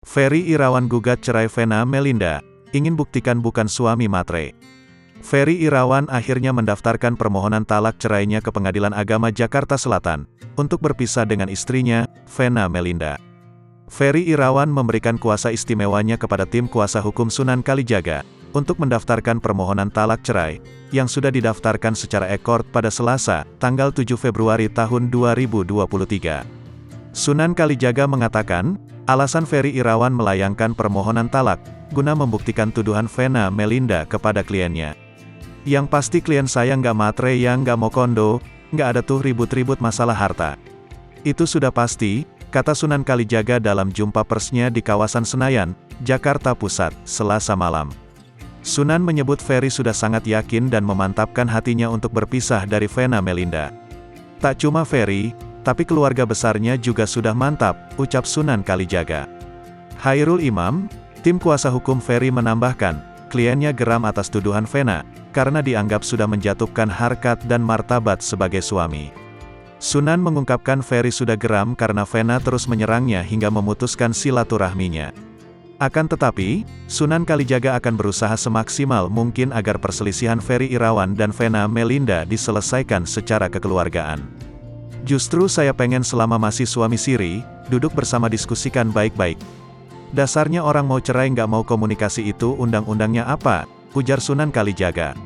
Ferry Irawan gugat cerai Vena Melinda, ingin buktikan bukan suami matre. Ferry Irawan akhirnya mendaftarkan permohonan talak cerainya ke Pengadilan Agama Jakarta Selatan, untuk berpisah dengan istrinya, Vena Melinda. Ferry Irawan memberikan kuasa istimewanya kepada tim kuasa hukum Sunan Kalijaga, untuk mendaftarkan permohonan talak cerai, yang sudah didaftarkan secara ekor pada Selasa, tanggal 7 Februari tahun 2023. Sunan Kalijaga mengatakan, alasan Ferry Irawan melayangkan permohonan talak, guna membuktikan tuduhan Vena Melinda kepada kliennya. Yang pasti klien saya nggak matre yang nggak mau kondo, nggak ada tuh ribut-ribut masalah harta. Itu sudah pasti, kata Sunan Kalijaga dalam jumpa persnya di kawasan Senayan, Jakarta Pusat, Selasa malam. Sunan menyebut Ferry sudah sangat yakin dan memantapkan hatinya untuk berpisah dari Vena Melinda. Tak cuma Ferry, tapi keluarga besarnya juga sudah mantap, ucap Sunan Kalijaga. Hairul Imam, tim kuasa hukum Ferry menambahkan, kliennya geram atas tuduhan Vena, karena dianggap sudah menjatuhkan harkat dan martabat sebagai suami. Sunan mengungkapkan Ferry sudah geram karena Vena terus menyerangnya hingga memutuskan silaturahminya. Akan tetapi, Sunan Kalijaga akan berusaha semaksimal mungkin agar perselisihan Ferry Irawan dan Vena Melinda diselesaikan secara kekeluargaan. Justru saya pengen selama masih suami siri, duduk bersama diskusikan baik-baik. Dasarnya orang mau cerai nggak mau komunikasi itu undang-undangnya apa, ujar Sunan Kalijaga.